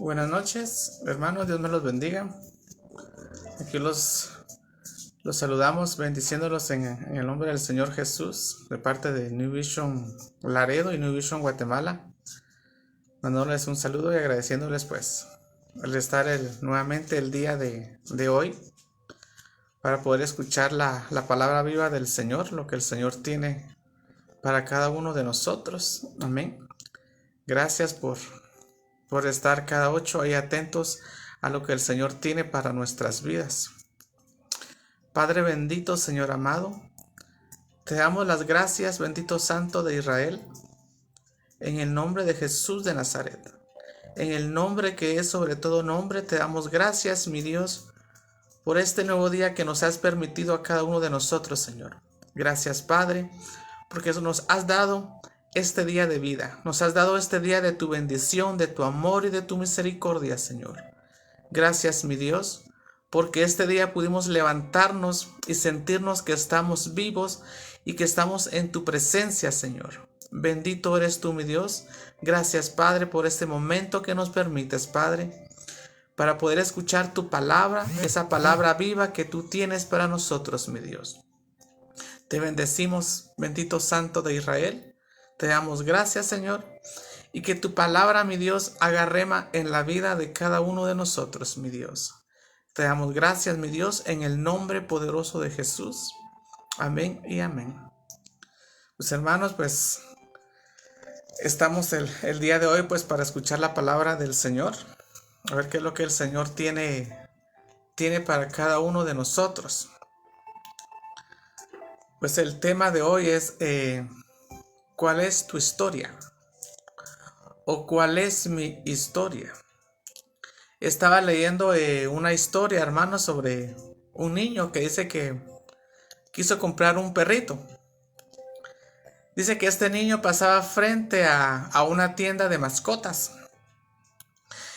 Buenas noches, hermanos, Dios me los bendiga. Aquí los saludamos bendiciéndolos en el nombre del Señor Jesús, de parte de New Vision Laredo y New Vision Guatemala, mandándoles un saludo y agradeciéndoles pues el estar nuevamente el día de hoy para poder escuchar la palabra viva del Señor, lo que el Señor tiene para cada uno de nosotros. Amén. Gracias por estar cada 8 ahí atentos a lo que el Señor tiene para nuestras vidas. Padre bendito, Señor amado, te damos las gracias, bendito Santo de Israel, en el nombre de Jesús de Nazaret. En el nombre que es sobre todo nombre, te damos gracias, mi Dios, por este nuevo día que nos has permitido a cada uno de nosotros, Señor. Gracias, Padre, porque nos has dado este día de vida. Nos has dado este día de tu bendición, de tu amor y de tu misericordia, Señor. Gracias, mi Dios, porque este día pudimos levantarnos y sentirnos que estamos vivos y que estamos en tu presencia, Señor. Bendito eres tú, mi Dios. Gracias, Padre, por este momento que nos permites, Padre, para poder escuchar tu palabra, esa palabra viva que tú tienes para nosotros, mi Dios. Te bendecimos, bendito Santo de Israel. Te damos gracias, Señor, y que tu palabra, mi Dios, haga rema en la vida de cada uno de nosotros, mi Dios. Te damos gracias, mi Dios, en el nombre poderoso de Jesús. Amén y amén. Pues hermanos, pues estamos el día de hoy pues para escuchar la palabra del Señor. A ver qué es lo que el Señor tiene para cada uno de nosotros. Pues el tema de hoy es ¿cuál es tu historia? ¿O cuál es mi historia? Estaba leyendo una historia, hermano, sobre un niño que dice que quiso comprar un perrito. Dice que este niño pasaba frente a una tienda de mascotas.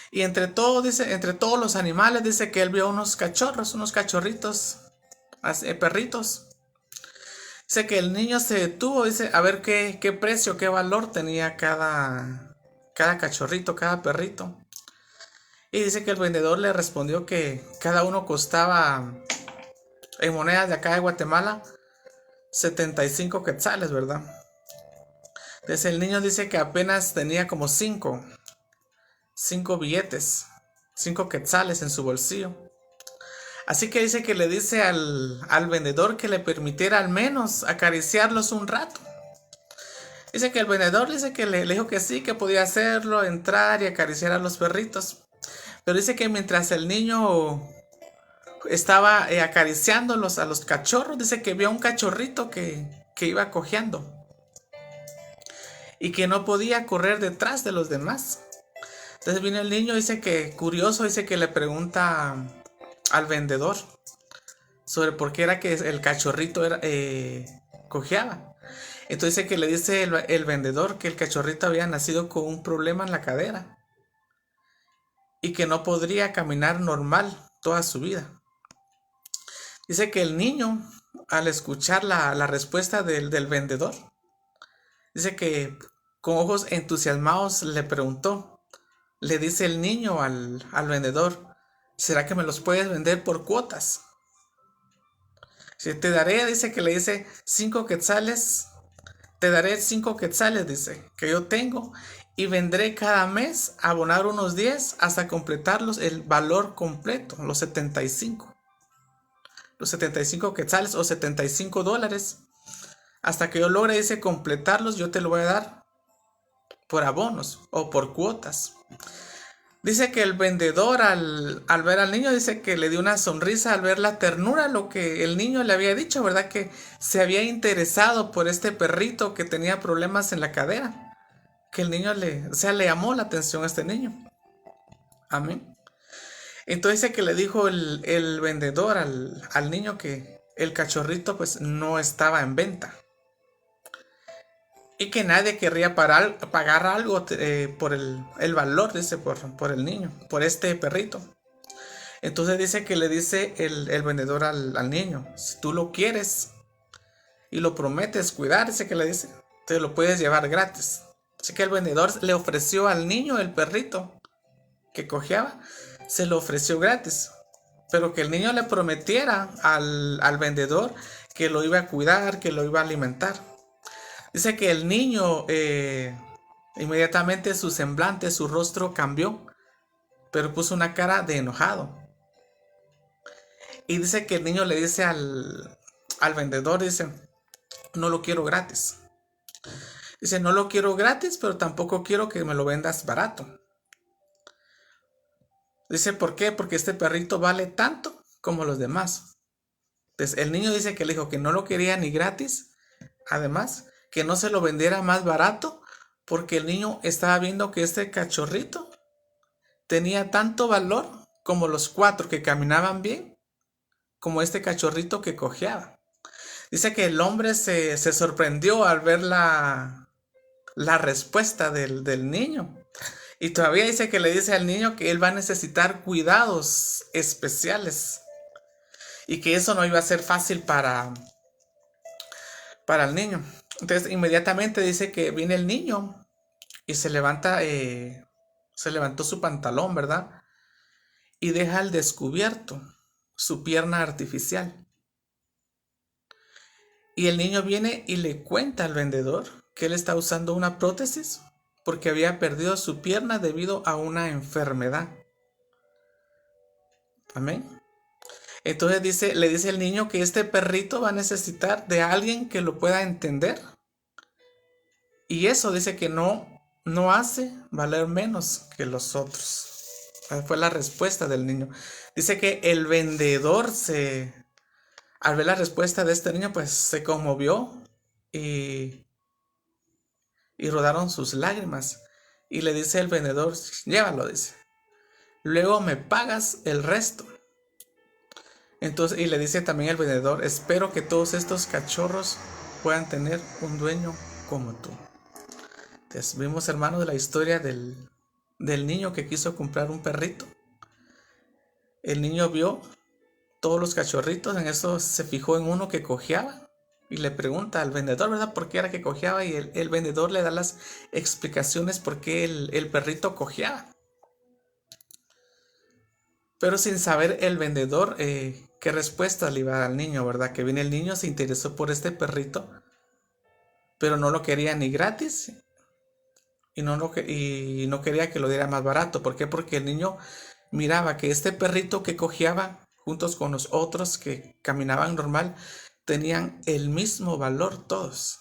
Y entre todos los animales, dice que él vio unos cachorros, unos cachorritos, perritos. Dice que el niño se detuvo, dice, a ver qué precio, qué valor tenía cada cachorrito, cada perrito. Y dice que el vendedor le respondió que cada uno costaba, en monedas de acá de Guatemala, 75 quetzales, ¿verdad? Entonces el niño dice que apenas tenía como 5 billetes, 5 quetzales en su bolsillo. Así que dice que le dice al vendedor que le permitiera al menos acariciarlos un rato. Dice que el vendedor dice que le dijo que sí, que podía hacerlo, entrar y acariciar a los perritos. Pero dice que mientras el niño estaba acariciándolos a los cachorros, dice que vio un cachorrito que iba cojeando y que no podía correr detrás de los demás. Entonces viene el niño, dice que curioso, dice que le pregunta al vendedor sobre por qué era que el cachorrito cojeaba. Entonces dice que le dice el vendedor que el cachorrito había nacido con un problema en la cadera y que no podría caminar normal toda su vida. Dice que el niño, al escuchar la respuesta del vendedor, dice que con ojos entusiasmados le preguntó, le dice el niño al vendedor, ¿será que me los puedes vender por cuotas? Si te daré, dice que le dice 5 quetzales, te daré 5 quetzales, dice, que yo tengo, y vendré cada mes a abonar unos 10 hasta completarlos el valor completo, los 75 quetzales o 75 dólares. Hasta que yo logre, dice, completarlos, yo te lo voy a dar por abonos o por cuotas. Dice que el vendedor al ver al niño, dice que le dio una sonrisa al ver la ternura, lo que el niño le había dicho, ¿verdad? Que se había interesado por este perrito que tenía problemas en la cadera. Que el niño le llamó la atención a este niño. Amén. Entonces dice que le dijo el vendedor al niño que el cachorrito pues no estaba en venta. Y que nadie querría pagar algo por el valor, dice, por el niño, por este perrito. Entonces dice que le dice el vendedor al niño, si tú lo quieres y lo prometes cuidar, dice que le dice, te lo puedes llevar gratis. Así que el vendedor le ofreció al niño el perrito que cojeaba, se lo ofreció gratis, pero que el niño le prometiera al vendedor que lo iba a cuidar, que lo iba a alimentar. Dice que el niño inmediatamente su semblante, su rostro cambió, pero puso una cara de enojado. Y dice que el niño le dice al vendedor, dice, no lo quiero gratis. Dice, no lo quiero gratis, pero tampoco quiero que me lo vendas barato. Dice, ¿por qué? Porque este perrito vale tanto como los demás. Entonces, el niño dice que le dijo que no lo quería ni gratis. Además, que no se lo vendiera más barato, porque el niño estaba viendo que este cachorrito tenía tanto valor como los 4 que caminaban bien, como este cachorrito que cojeaba. Dice que el hombre se sorprendió al ver la respuesta del niño. Y todavía dice que le dice al niño que él va a necesitar cuidados especiales. Y que eso no iba a ser fácil para el niño. Entonces inmediatamente dice que viene el niño y se levanta, se levantó su pantalón, ¿verdad? Y deja al descubierto su pierna artificial. Y el niño viene y le cuenta al vendedor que él está usando una prótesis porque había perdido su pierna debido a una enfermedad. Amén. Entonces le dice el niño que este perrito va a necesitar de alguien que lo pueda entender. Y eso dice que no hace valer menos que los otros. Esa fue la respuesta del niño. Dice que el vendedor al ver la respuesta de este niño, pues se conmovió y rodaron sus lágrimas. Y le dice el vendedor, llévalo, dice. Luego me pagas el resto. Entonces, y le dice también el vendedor, espero que todos estos cachorros puedan tener un dueño como tú. Entonces, vimos, hermanos, de la historia del niño que quiso comprar un perrito. El niño vio todos los cachorritos, en eso se fijó en uno que cojeaba y le pregunta al vendedor, ¿verdad?, por qué era que cojeaba, y el vendedor le da las explicaciones por qué el perrito cojeaba. Pero sin saber el vendedor qué respuesta le iba a dar al niño, ¿verdad? Que viene el niño, se interesó por este perrito, pero no lo quería ni gratis y no quería que lo diera más barato. ¿Por qué? Porque el niño miraba que este perrito que cojeaba juntos con los otros que caminaban normal tenían el mismo valor todos.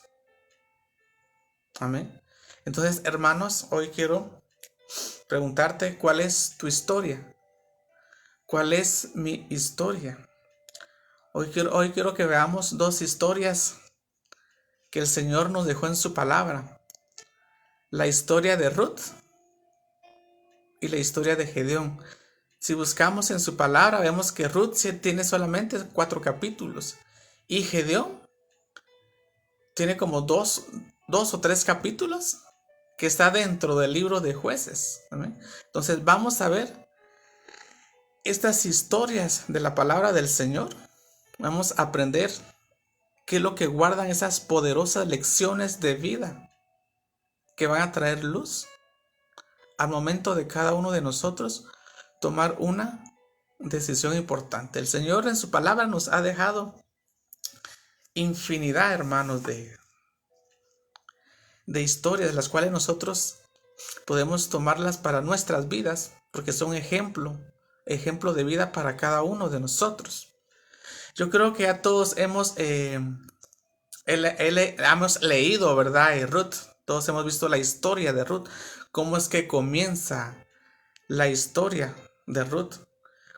Amén. Entonces, hermanos, hoy quiero preguntarte, ¿cuál es tu historia? ¿Cuál es mi historia? Hoy quiero que veamos 2 historias que el Señor nos dejó en su palabra. La historia de Ruth y la historia de Gedeón. Si buscamos en su palabra, vemos que Ruth tiene solamente 4 capítulos. Y Gedeón tiene como 2 o 3 capítulos que está dentro del libro de Jueces. ¿Amén? Entonces vamos a ver estas historias de la palabra del Señor. Vamos a aprender qué es lo que guardan esas poderosas lecciones de vida que van a traer luz al momento de cada uno de nosotros tomar una decisión importante. El Señor en su palabra nos ha dejado infinidad, hermanos, de historias de las cuales nosotros podemos tomarlas para nuestras vidas, porque son ejemplo de vida para cada uno de nosotros. Yo creo que a todos hemos leído, ¿verdad? Ruth. Todos hemos visto la historia de Ruth. Cómo es que comienza la historia de Ruth.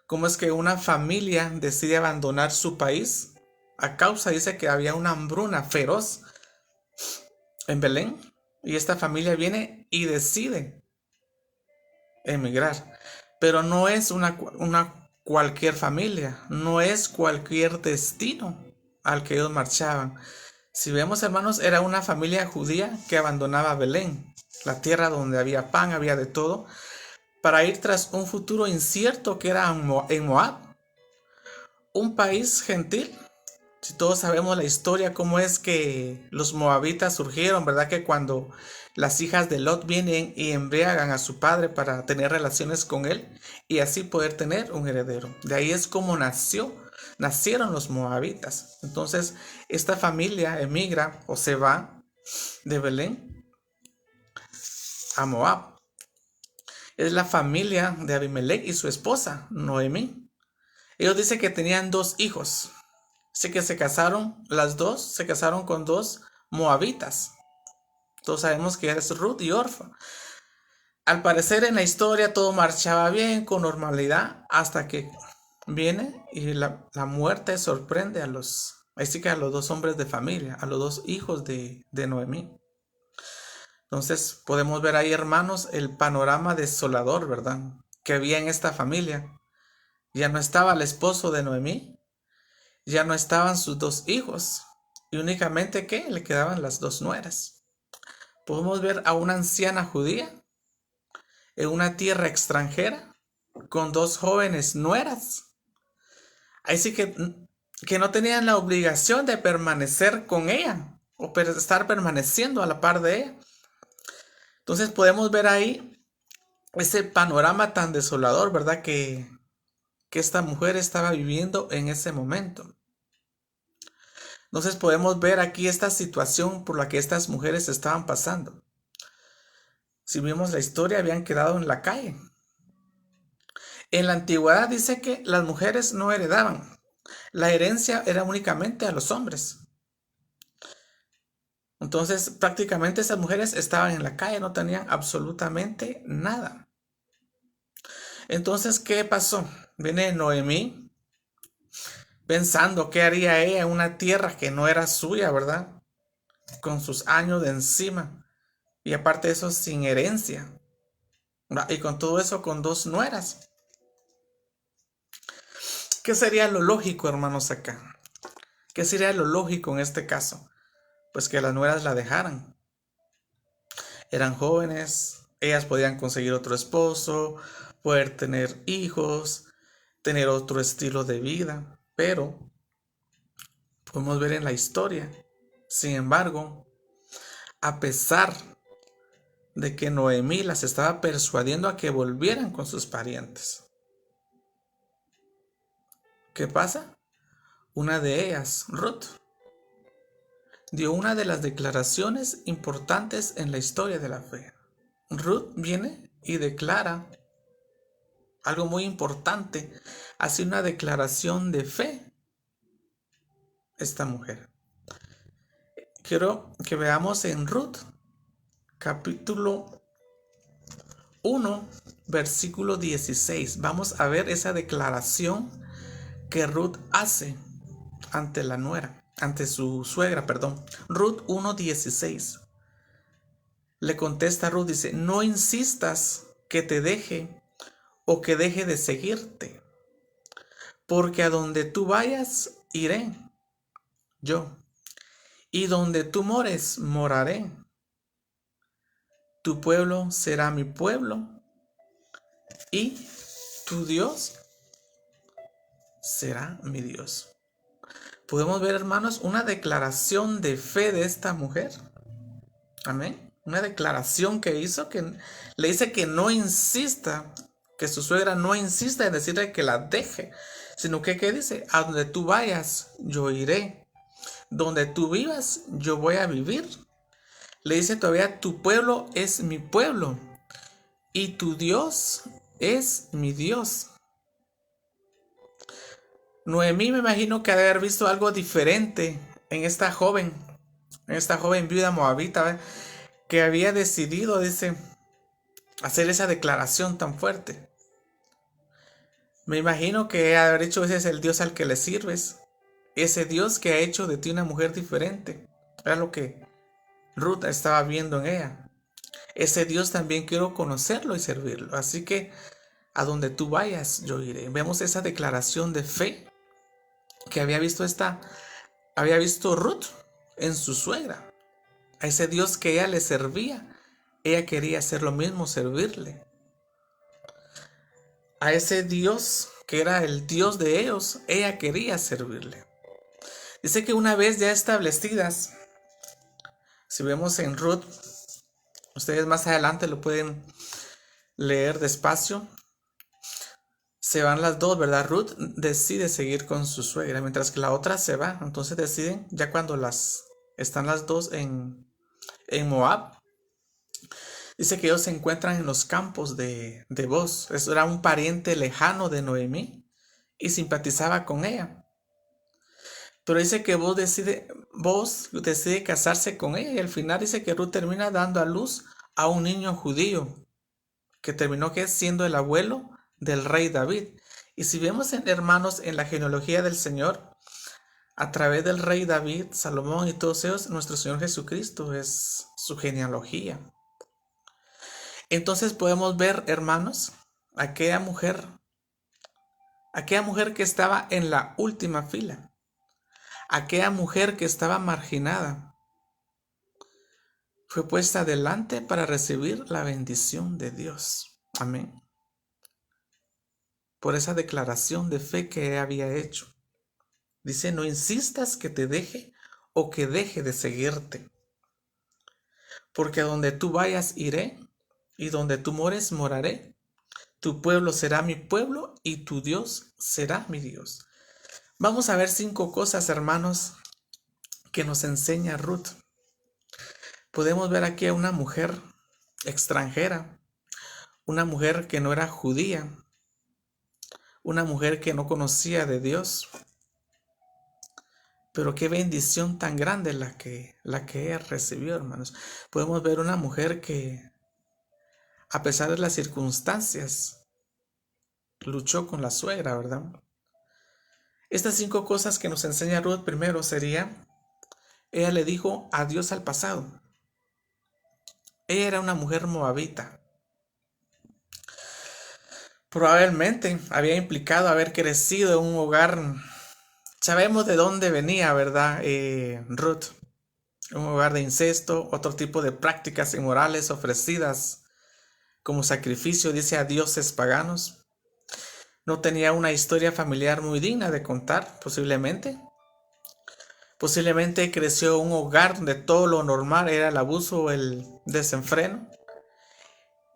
Cómo es que una familia decide abandonar su país a causa, dice, que había una hambruna feroz en Belén. Y esta familia viene y decide emigrar. Pero no es una cualquier familia, no es cualquier destino al que ellos marchaban. Si vemos, hermanos, era una familia judía que abandonaba Belén, la tierra donde había pan, había de todo, para ir tras un futuro incierto que era en Moab, un país gentil Si todos sabemos la historia, cómo es que los moabitas surgieron, ¿verdad? Que cuando las hijas de Lot vienen y embriagan a su padre para tener relaciones con él y así poder tener un heredero. De ahí es como nacieron los moabitas. Entonces, esta familia emigra o se va de Belén a Moab. Es la familia de Abimelech y su esposa, Noemí. Ellos dicen que tenían 2 hijos. Así que se casaron con 2 moabitas. Todos sabemos que es Ruth y Orfa. Al parecer en la historia todo marchaba bien, con normalidad, hasta que viene y la muerte sorprende a los 2 hombres de familia, a los 2 hijos de Noemí. Entonces podemos ver ahí, hermanos, el panorama desolador, ¿verdad?, que había en esta familia. Ya no estaba el esposo de Noemí, ya no estaban sus 2 hijos, y únicamente que le quedaban las 2 nueras. Podemos ver a una anciana judía en una tierra extranjera con 2 jóvenes nueras. Así que no tenían la obligación de permanecer con ella o estar permaneciendo a la par de ella. Entonces podemos ver ahí ese panorama tan desolador, ¿verdad?, que esta mujer estaba viviendo en ese momento. Entonces podemos ver aquí esta situación por la que estas mujeres estaban pasando. Si vimos la historia, habían quedado en la calle. En la antigüedad dice que las mujeres no heredaban. La herencia era únicamente a los hombres. Entonces prácticamente esas mujeres estaban en la calle, no tenían absolutamente nada. Entonces, ¿qué pasó? Viene Noemí pensando qué haría ella en una tierra que no era suya, ¿verdad?, con sus años de encima, y aparte de eso sin herencia, ¿verdad?, y con todo eso con 2 nueras. ¿Qué sería lo lógico, hermanos, acá? ¿Qué sería lo lógico en este caso? Pues que las nueras la dejaran. Eran jóvenes, ellas podían conseguir otro esposo, poder tener hijos, tener otro estilo de vida, pero podemos ver en la historia, sin embargo, a pesar de que Noemí las estaba persuadiendo a que volvieran con sus parientes, ¿qué pasa? Una de ellas, Ruth, dio una de las declaraciones importantes en la historia de la fe. Ruth viene y declara algo muy importante, hace una declaración de fe esta mujer. Quiero que veamos en Ruth, capítulo 1, versículo 16. Vamos a ver esa declaración que Ruth hace ante la nuera, ante su suegra, perdón. Ruth 1:16. Le contesta Ruth, dice: no insistas que te deje o que deje de seguirte, porque a donde tú vayas, iré yo, y donde tú mores, moraré. Tu pueblo será mi pueblo, y tu Dios será mi Dios. Podemos ver, hermanos, una declaración de fe de esta mujer. Amén. Una declaración que hizo, que le dice que no insista, que su suegra no insista en decirle que la deje, sino que ¿qué dice? A donde tú vayas, yo iré. Donde tú vivas, yo voy a vivir. Le dice todavía: tu pueblo es mi pueblo y tu Dios es mi Dios. Noemí, me imagino que ha de haber visto algo diferente en esta joven viuda moabita, ¿ve?, que había decidido, dice, hacer esa declaración tan fuerte. Me imagino que ha de haber dicho: ese es el Dios al que le sirves, ese Dios que ha hecho de ti una mujer diferente. Era lo que Ruth estaba viendo en ella. Ese Dios también quiero conocerlo y servirlo. Así que a donde tú vayas, yo iré. Vemos esa declaración de fe que había visto Ruth en su suegra. A ese Dios que ella le servía, ella quería hacer lo mismo, servirle. A ese Dios que era el Dios de ellos, ella quería servirle. Dice que una vez ya establecidas, si vemos en Ruth, ustedes más adelante lo pueden leer despacio, se van las dos, ¿verdad? Ruth decide seguir con su suegra, mientras que la otra se va. Entonces deciden, ya cuando están las dos en Moab, dice que ellos se encuentran en los campos de Boz. Eso era un pariente lejano de Noemí y simpatizaba con ella. Pero dice que Boz decide casarse con ella y al final dice que Ruth termina dando a luz a un niño judío que terminó siendo el abuelo del rey David. Y si vemos, hermanos, en la genealogía del Señor, a través del rey David, Salomón y todos ellos, nuestro Señor Jesucristo es su genealogía. Entonces podemos ver, hermanos, aquella mujer que estaba en la última fila, aquella mujer que estaba marginada, fue puesta delante para recibir la bendición de Dios. Amén. Por esa declaración de fe que había hecho. Dice, no insistas que te deje o que deje de seguirte, porque a donde tú vayas iré, y donde tú mores moraré. Tu pueblo será mi pueblo, y tu Dios será mi Dios. Vamos a ver 5 cosas, hermanos, que nos enseña Ruth. Podemos ver aquí a una mujer extranjera, una mujer que no era judía, una mujer que no conocía de Dios. Pero qué bendición tan grande la que ella recibió, hermanos. Podemos ver una mujer que, a pesar de las circunstancias, luchó con la suegra, ¿verdad? Estas 5 cosas que nos enseña Ruth primero sería, ella le dijo adiós al pasado. Ella era una mujer moabita. Probablemente había implicado haber crecido en un hogar. Sabemos de dónde venía, ¿verdad? Ruth. Un hogar de incesto, otro tipo de prácticas inmorales ofrecidas como sacrificio, dice, a dioses paganos. No tenía una historia familiar muy digna de contar, posiblemente. Posiblemente creció en un hogar donde todo lo normal era el abuso o el desenfreno.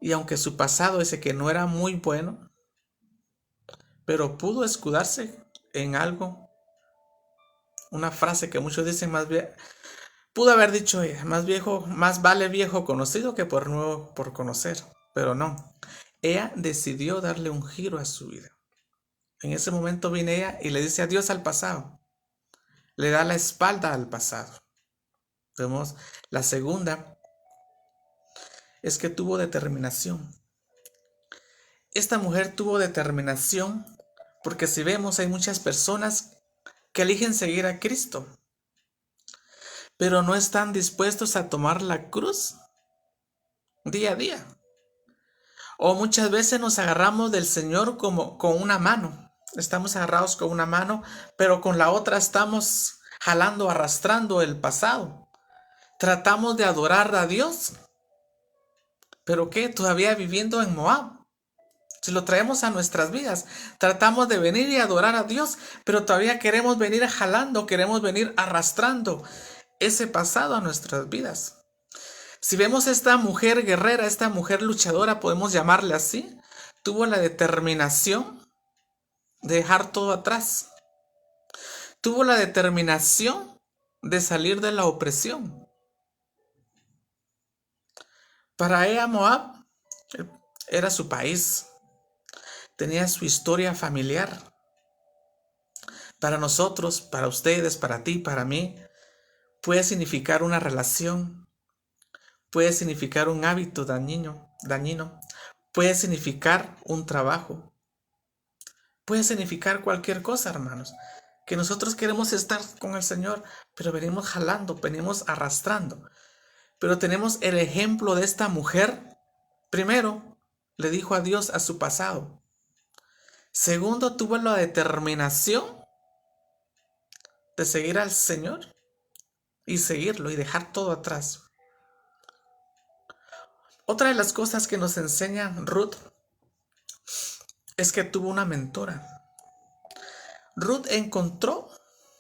Y aunque su pasado dice que no era muy bueno, pero pudo escudarse en algo. Una frase que muchos dicen más bien, pudo haber dicho ella, más vale viejo conocido que por nuevo por conocer. Pero no, ella decidió darle un giro a su vida. En ese momento viene ella y le dice adiós al pasado. Le da la espalda al pasado. Vemos, la segunda es que tuvo determinación. Esta mujer tuvo determinación porque si vemos hay muchas personas que eligen seguir a Cristo, pero no están dispuestos a tomar la cruz día a día. O muchas veces nos agarramos del Señor como con una mano. Estamos agarrados con una mano, pero con la otra estamos jalando, arrastrando el pasado. Tratamos de adorar a Dios, pero ¿qué? Todavía viviendo en Moab. Si lo traemos a nuestras vidas, tratamos de venir y adorar a Dios, pero todavía queremos venir jalando, queremos venir arrastrando ese pasado a nuestras vidas. Si vemos esta mujer guerrera, esta mujer luchadora, podemos llamarle así, tuvo la determinación de dejar todo atrás. Tuvo la determinación de salir de la opresión. Para ella Moab era su país, tenía su historia familiar. Para nosotros, para ustedes, para ti, para mí, puede significar una relación, puede significar un hábito dañino, puede significar un trabajo, puede significar cualquier cosa, hermanos. Que nosotros queremos estar con el Señor, pero venimos jalando, venimos arrastrando. Pero tenemos el ejemplo de esta mujer. Primero, le dijo adiós a su pasado. Segundo, tuvo la determinación de seguir al Señor y seguirlo y dejar todo atrás. Otra de las cosas que nos enseña Ruth es que tuvo una mentora. Ruth encontró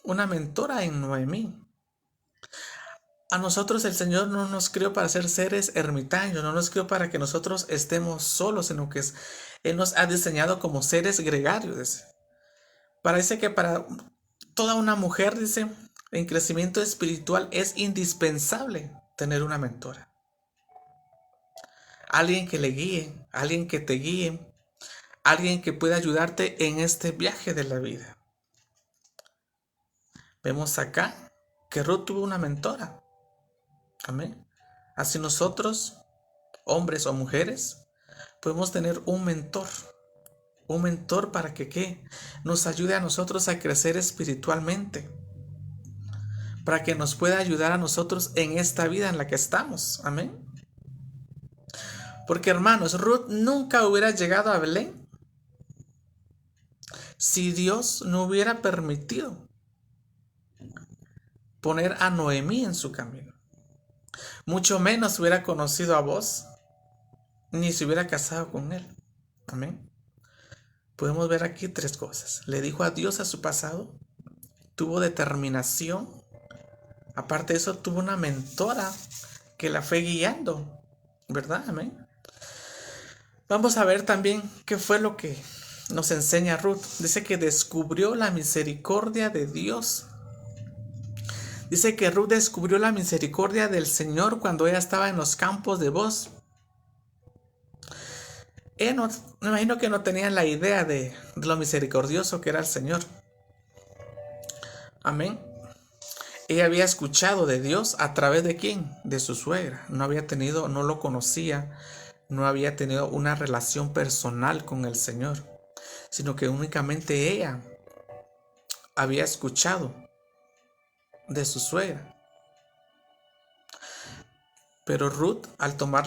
una mentora en Noemí. A nosotros el Señor no nos creó para ser seres ermitaños, no nos creó para que nosotros estemos solos, sino que Él nos ha diseñado como seres gregarios. Dice. Parece que para toda una mujer, dice, en crecimiento espiritual es indispensable tener una mentora. Alguien que le guíe, alguien que te guíe, alguien que pueda ayudarte en este viaje de la vida. Vemos acá que Ruth tuvo una mentora. Amén. Así nosotros, hombres o mujeres, podemos tener un mentor. Un mentor para que ¿qué? Nos ayude a nosotros a crecer espiritualmente. Para que nos pueda ayudar a nosotros en esta vida en la que estamos. Amén. Porque hermanos, Ruth nunca hubiera llegado a Belén si Dios no hubiera permitido poner a Noemí en su camino. Mucho menos hubiera conocido a vos, ni se hubiera casado con él. Amén. Podemos ver aquí tres cosas. Le dijo adiós a su pasado, tuvo determinación, aparte de eso tuvo una mentora que la fue guiando, ¿verdad? Amén. Vamos a ver también qué fue lo que nos enseña Ruth. Dice que descubrió la misericordia de Dios. Dice que Ruth descubrió la misericordia del Señor cuando ella estaba en los campos de Bos. Me imagino que no tenían la idea de lo misericordioso que era el Señor. Amén. Ella había escuchado de Dios a través de ¿quién? De su suegra. No lo conocía, no había tenido una relación personal con el Señor, sino que únicamente ella había escuchado de su suegra. Pero Ruth, al tomar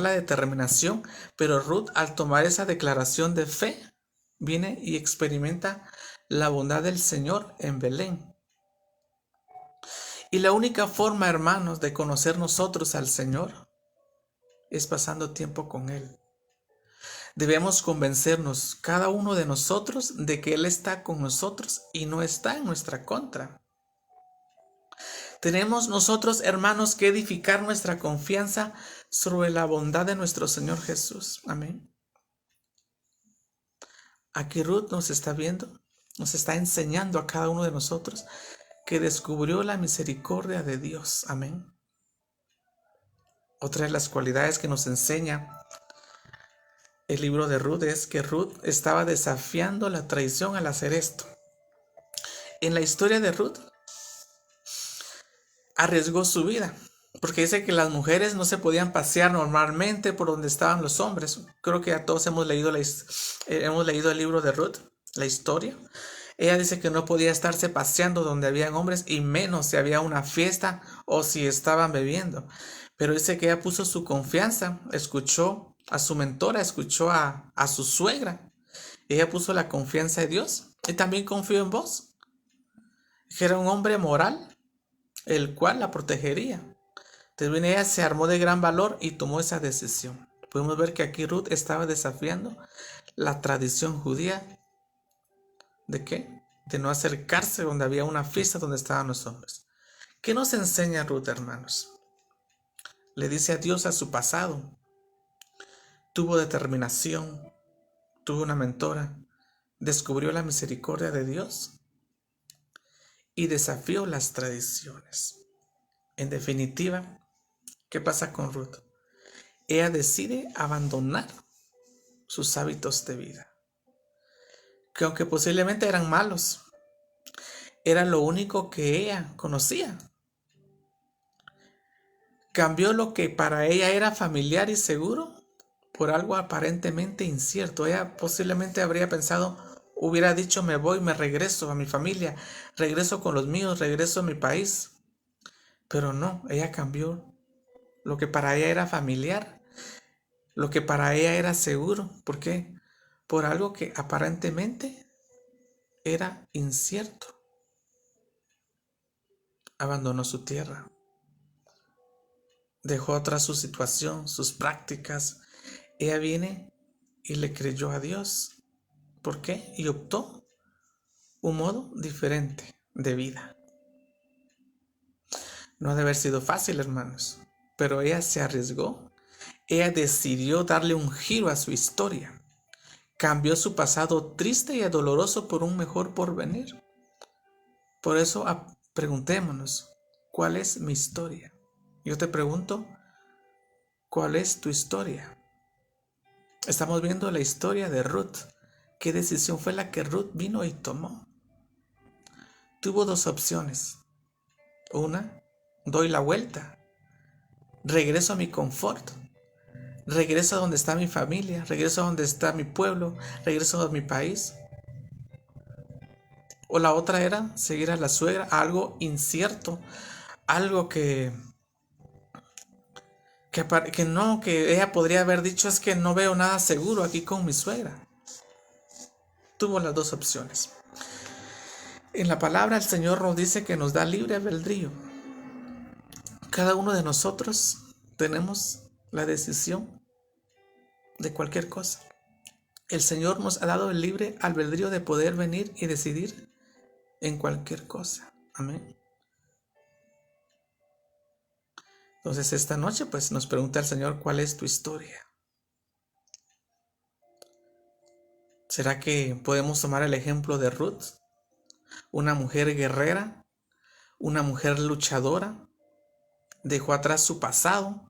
esa declaración de fe, viene y experimenta la bondad del Señor en Belén. Y la única forma, hermanos, de conocer nosotros al Señor es pasando tiempo con Él. Debemos convencernos, cada uno de nosotros, de que Él está con nosotros y no está en nuestra contra. Tenemos nosotros, hermanos, que edificar nuestra confianza sobre la bondad de nuestro Señor Jesús. Amén. Aquí Ruth nos está viendo, nos está enseñando a cada uno de nosotros que descubrió la misericordia de Dios. Amén. Otra de las cualidades que nos enseña el libro de Ruth es que Ruth estaba desafiando la traición al hacer esto. En la historia de Ruth, arriesgó su vida, porque dice que las mujeres no se podían pasear normalmente por donde estaban los hombres. Creo que ya todos hemos leído el libro de Ruth, la historia. Ella dice que no podía estarse paseando donde habían hombres, y menos si había una fiesta o si estaban bebiendo. Pero dice que ella puso su confianza, escuchó a su mentora, escuchó a su suegra. Ella puso la confianza en Dios y también confió en vos, que era un hombre moral, el cual la protegería. Entonces ella se armó de gran valor y tomó esa decisión. Podemos ver que aquí Ruth estaba desafiando la tradición judía. ¿De qué? De no acercarse donde había una fiesta donde estaban los hombres. ¿Qué nos enseña Ruth, hermanos? Le dice adiós a su pasado. Tuvo determinación. Tuvo una mentora. Descubrió la misericordia de Dios y desafió las tradiciones. En definitiva, ¿qué pasa con Ruth? Ella decide abandonar sus hábitos de vida, que aunque posiblemente eran malos, era lo único que ella conocía. Cambió lo que para ella era familiar y seguro por algo aparentemente incierto. Ella posiblemente habría pensado, hubiera dicho, me voy, me regreso a mi familia, regreso con los míos, regreso a mi país. Pero no, ella cambió lo que para ella era familiar, lo que para ella era seguro. ¿Por qué? Por algo que aparentemente era incierto. Abandonó su tierra. Dejó atrás su situación, sus prácticas. Ella viene y le creyó a Dios. ¿Por qué? Y optó un modo diferente de vida. No ha de haber sido fácil, hermanos, pero ella se arriesgó. Ella decidió darle un giro a su historia. Cambió su pasado triste y doloroso por un mejor porvenir. Por eso preguntémonos, ¿cuál es mi historia? Yo te pregunto, ¿cuál es tu historia? Estamos viendo la historia de Ruth. ¿Qué decisión fue la que Ruth vino y tomó? Tuvo dos opciones. Una, doy la vuelta, regreso a mi confort, regreso a donde está mi familia, regreso a donde está mi pueblo, regreso a mi país. O la otra era seguir a la suegra, a algo incierto, algo que ella podría haber dicho: es que no veo nada seguro aquí con mi suegra. Tuvo las dos opciones. En la palabra el Señor nos dice que nos da libre albedrío. Cada uno de nosotros tenemos la decisión de cualquier cosa. El Señor nos ha dado el libre albedrío de poder venir y decidir en cualquier cosa. Amén. Entonces esta noche pues nos pregunta el Señor: ¿cuál es tu historia? ¿Será que podemos tomar el ejemplo de Ruth? Una mujer guerrera, una mujer luchadora, dejó atrás su pasado,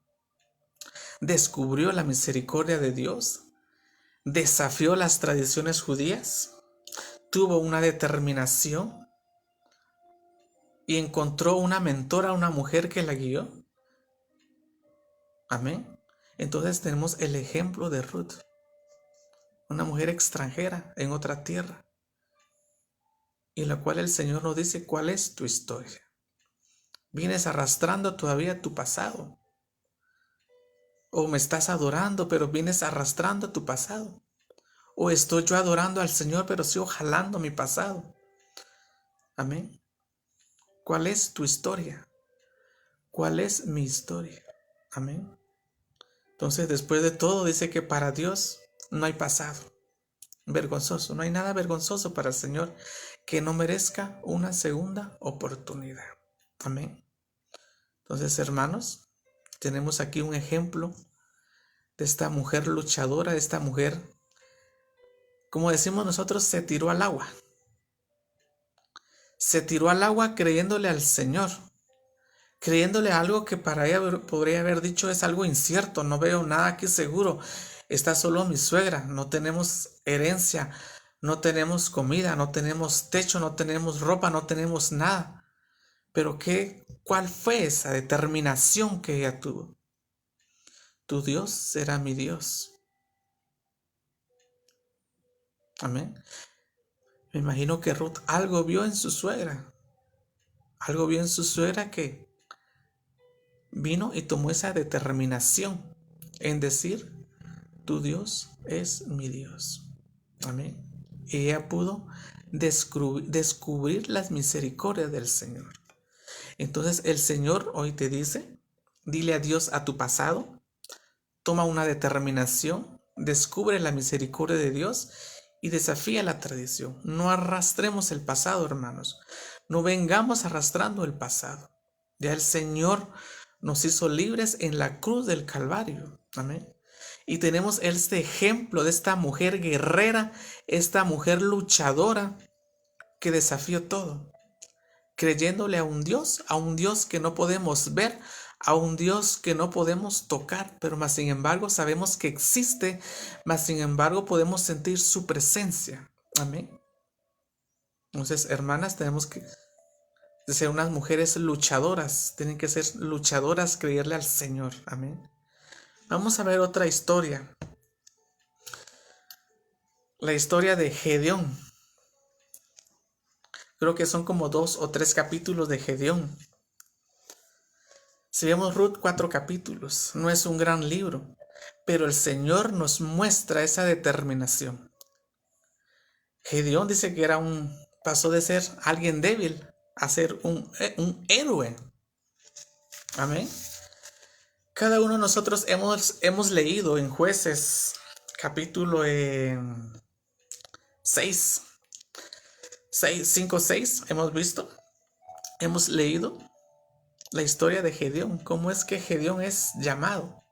descubrió la misericordia de Dios, desafió las tradiciones judías, tuvo una determinación y encontró una mentora, una mujer que la guió. Amén. Entonces tenemos el ejemplo de Ruth, una mujer extranjera en otra tierra, y la cual el Señor nos dice: ¿cuál es tu historia? ¿Vienes arrastrando todavía tu pasado? ¿O me estás adorando pero vienes arrastrando tu pasado? ¿O estoy yo adorando al Señor pero sigo jalando mi pasado? Amén. ¿Cuál es tu historia? ¿Cuál es mi historia? Amén. Entonces, después de todo, dice que para Dios no hay pasado vergonzoso. No hay nada vergonzoso para el Señor que no merezca una segunda oportunidad. Amén. Entonces, hermanos, tenemos aquí un ejemplo de esta mujer luchadora, de esta mujer, como decimos nosotros, se tiró al agua. Se tiró al agua creyéndole al Señor, creyéndole algo que para ella podría haber dicho: es algo incierto, no veo nada aquí seguro, está solo mi suegra, no tenemos herencia, no tenemos comida, no tenemos techo, no tenemos ropa, no tenemos nada. Pero ¿cuál fue esa determinación que ella tuvo? Tu Dios será mi Dios. Amén. Me imagino que Ruth algo vio en su suegra, algo vio en su suegra que vino y tomó esa determinación en decir: tu Dios es mi Dios. Amén. Y ella pudo descubrir las misericordias del Señor. Entonces el Señor hoy te dice: dile adiós a tu pasado, toma una determinación, descubre la misericordia de Dios y desafía la tradición. No arrastremos el pasado, hermanos. No vengamos arrastrando el pasado. Ya el Señor nos hizo libres en la cruz del Calvario. Amén. Y tenemos este ejemplo de esta mujer guerrera, esta mujer luchadora que desafió todo, creyéndole a un Dios que no podemos ver, a un Dios que no podemos tocar, pero más sin embargo sabemos que existe, más sin embargo podemos sentir su presencia. Amén. Entonces, hermanas, tenemos que ser unas mujeres luchadoras, tienen que ser luchadoras, creerle al Señor. Amén. Vamos a ver otra historia. La historia de Gedeón. Creo que son como 2 o 3 capítulos de Gedeón. Si vemos Ruth, 4 capítulos. No es un gran libro, pero el Señor nos muestra esa determinación. Gedeón dice que pasó de ser alguien débil a ser un héroe. Amén. Cada uno de nosotros hemos leído en Jueces, capítulo 6, 5, 6, hemos leído la historia de Gedeón, cómo es que Gedeón es llamado.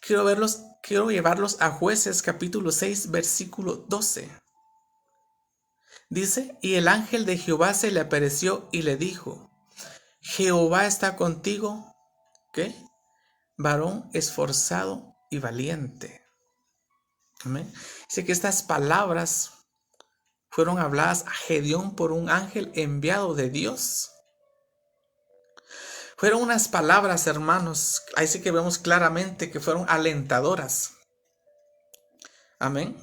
Quiero llevarlos a Jueces capítulo 6, versículo 12. Dice, y el ángel de Jehová se le apareció y le dijo, Jehová está contigo, ¿qué? Varón esforzado y valiente. Amén. Dice que estas palabras fueron habladas a Gedeón por un ángel enviado de Dios. Fueron unas palabras, hermanos, ahí sí que vemos claramente que fueron alentadoras. Amén.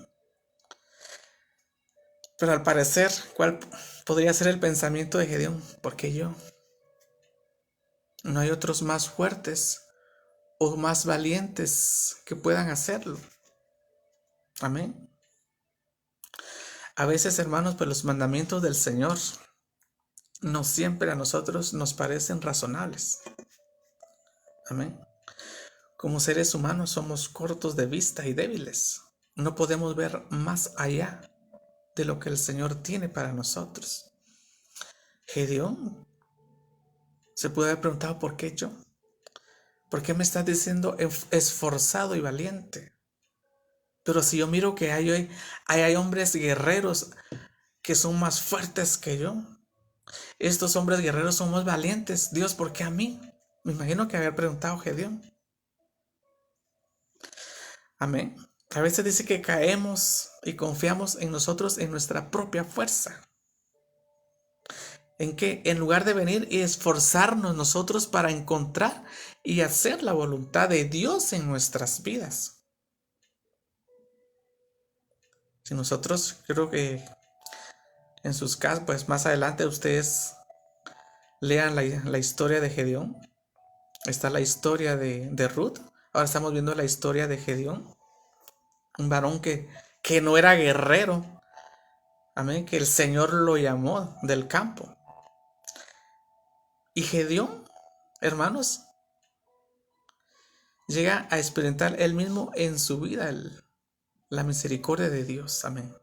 Pero al parecer, ¿cuál podría ser el pensamiento de Gedeón? ¿Por qué yo? ¿No hay otros más fuertes o más valientes que puedan hacerlo? Amén. A veces, hermanos, pues los mandamientos del Señor no siempre a nosotros nos parecen razonables. Amén. Como seres humanos somos cortos de vista y débiles. No podemos ver más allá de lo que el Señor tiene para nosotros. Gedeón se puede haber preguntado, ¿por qué yo? ¿Por qué me estás diciendo esforzado y valiente? Pero si yo miro que hay hombres guerreros que son más fuertes que yo. Estos hombres guerreros son más valientes. Dios, ¿por qué a mí? Me imagino que había preguntado Gedeón. Amén. A veces dice que caemos y confiamos en nosotros, en nuestra propia fuerza. En que en lugar de venir y esforzarnos nosotros para encontrar y hacer la voluntad de Dios en nuestras vidas. Si nosotros, creo que en sus casas, pues más adelante ustedes lean la historia de Gedeón. Está la historia de Ruth. Ahora estamos viendo la historia de Gedeón. Un varón que no era guerrero. Amén. Que el Señor lo llamó del campo. Y Gedeón, hermanos, llega a experimentar él mismo en su vida la misericordia de Dios. Amén.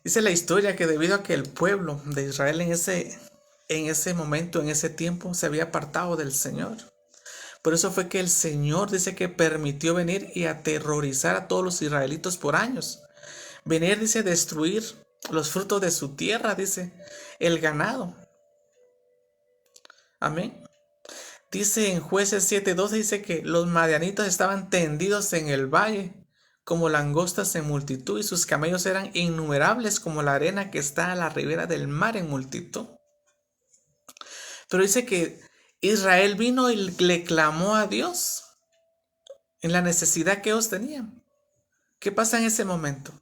Dice la historia que debido a que el pueblo de Israel en ese momento, en ese tiempo, se había apartado del Señor. Por eso fue que el Señor dice que permitió venir y aterrorizar a todos los israelitos por años. Venir, dice, destruir los frutos de su tierra, dice, el ganado. Amén. Dice en Jueces 7:12, dice que los madianitas estaban tendidos en el valle como langostas en multitud y sus camellos eran innumerables como la arena que está a la ribera del mar en multitud. Pero dice que Israel vino y le clamó a Dios en la necesidad que ellos tenían. ¿Qué pasa en ese momento?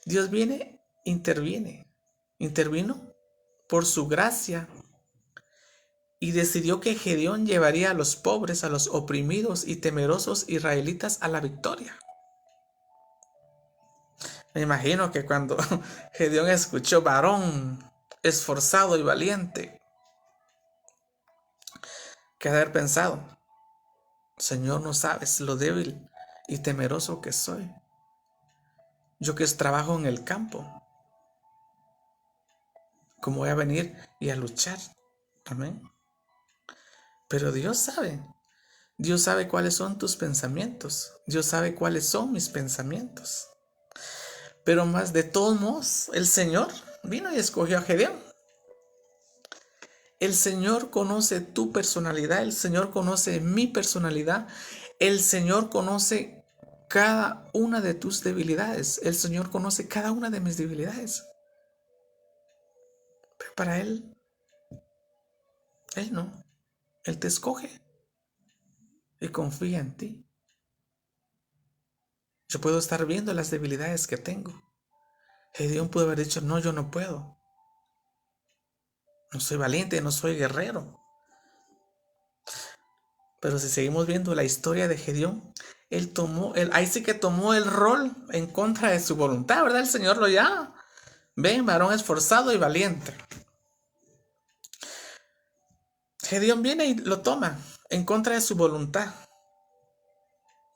Dios viene, intervino por su gracia y decidió que Gedeón llevaría a los pobres, a los oprimidos y temerosos israelitas a la victoria. Me imagino que cuando Gedeón escuchó varón esforzado y valiente, que haber pensado, Señor, no sabes lo débil y temeroso que soy. Yo que trabajo en el campo, ¿cómo voy a venir y a luchar? Amén. Pero Dios sabe cuáles son tus pensamientos. Dios sabe cuáles son mis pensamientos. Pero más de todos modos, el Señor vino y escogió a Gedeón. El Señor conoce tu personalidad, el Señor conoce mi personalidad, el Señor conoce cada una de tus debilidades, el Señor conoce cada una de mis debilidades. Pero para Él no, Él te escoge y confía en ti. Yo puedo estar viendo las debilidades que tengo. Gedeón pudo haber dicho, no, yo no puedo. No soy valiente, no soy guerrero. Pero si seguimos viendo la historia de Gedeón, ahí sí que tomó el rol en contra de su voluntad, ¿verdad? El Señor lo llama. Ven, varón esforzado y valiente. Gedeón viene y lo toma en contra de su voluntad.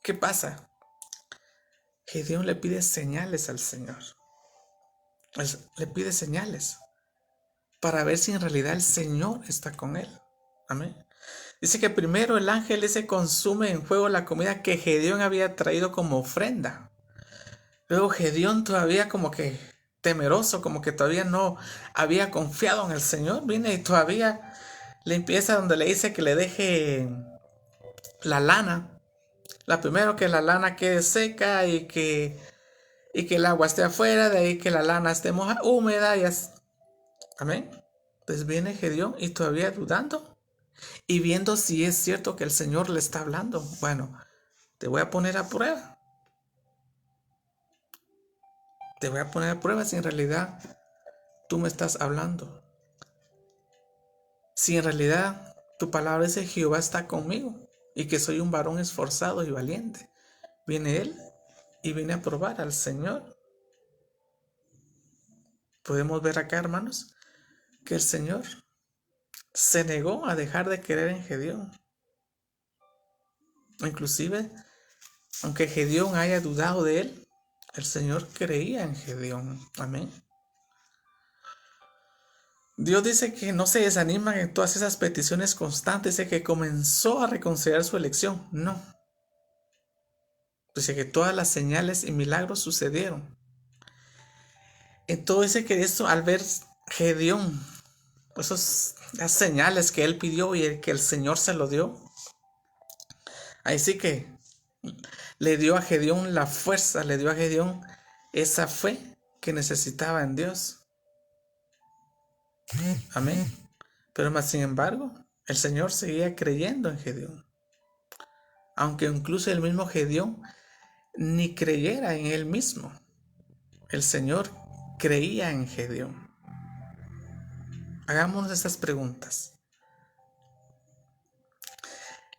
¿Qué pasa? Gedeón le pide señales al Señor. Le pide señales. para ver si en realidad el Señor está con él. Amén. Dice que primero el ángel ese consume en fuego la comida que Gedeón había traído como ofrenda. Luego Gedeón todavía como que temeroso, como que todavía no había confiado en el Señor, viene y todavía le empieza donde le dice que le deje la lana. La primero que la lana quede seca y que el agua esté afuera, de ahí que la lana esté húmeda y así. Amén. Pues viene Gedeón y todavía dudando y viendo si es cierto que el Señor le está hablando. Bueno, te voy a poner a prueba. Te voy a poner a prueba si en realidad tú me estás hablando. Si en realidad tu palabra dice Jehová está conmigo y que soy un varón esforzado y valiente. Viene él y viene a probar al Señor. Podemos ver acá, hermanos, que el Señor se negó a dejar de creer en Gedeón. Inclusive, aunque Gedeón haya dudado de él, el Señor creía en Gedeón. Amén. Dios dice que no se desanima en todas esas peticiones constantes, dice que comenzó a reconsiderar su elección. No. Dice que todas las señales y milagros sucedieron. Entonces dice que esto, al ver Gedeón, las señales que él pidió y que el Señor se lo dio, ahí sí que le dio a Gedeón la fuerza, le dio a Gedeón esa fe que necesitaba en Dios. Amén. Pero más sin embargo, el Señor seguía creyendo en Gedeón. Aunque incluso el mismo Gedeón ni creyera en él mismo. El Señor creía en Gedeón. Hagámonos estas preguntas.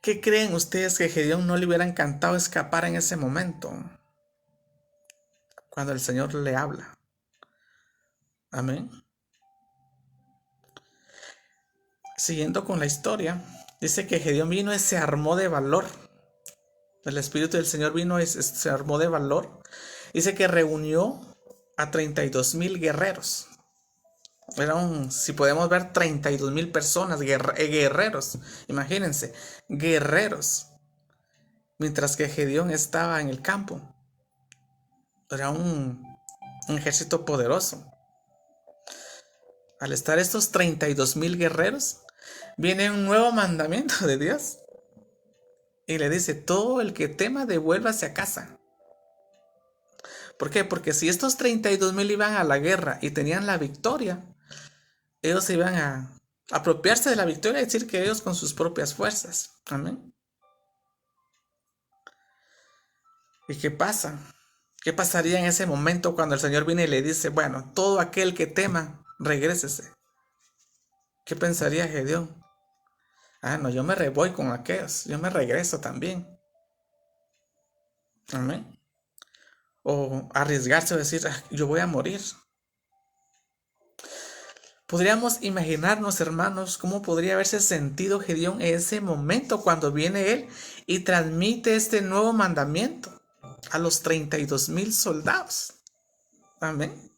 ¿Qué creen ustedes que Gedeón no le hubiera encantado escapar en ese momento? Cuando el Señor le habla. Amén. Siguiendo con la historia, dice que Gedeón vino y se armó de valor. El Espíritu del Señor vino y se armó de valor. Dice que reunió a 32,000 guerreros. Si podemos ver, 32,000 personas, guerreros. Imagínense, guerreros. Mientras que Gedeón estaba en el campo. Era un ejército poderoso. Al estar estos 32,000 guerreros, viene un nuevo mandamiento de Dios. Y le dice, todo el que tema devuélvase a casa. ¿Por qué? Porque si estos 32,000 iban a la guerra y tenían la victoria, ellos iban a apropiarse de la victoria y decir que ellos con sus propias fuerzas. Amén. ¿Y qué pasa? ¿Qué pasaría en ese momento cuando el Señor viene y le dice, bueno, todo aquel que tema, regrésese? ¿Qué pensaría Gedeón? No, yo me voy con aquellos, yo me regreso también. Amén. O arriesgarse a decir, yo voy a morir. Podríamos imaginarnos, hermanos, cómo podría haberse sentido Gedeón en ese momento cuando viene él y transmite este nuevo mandamiento a los 32,000 soldados. Amén.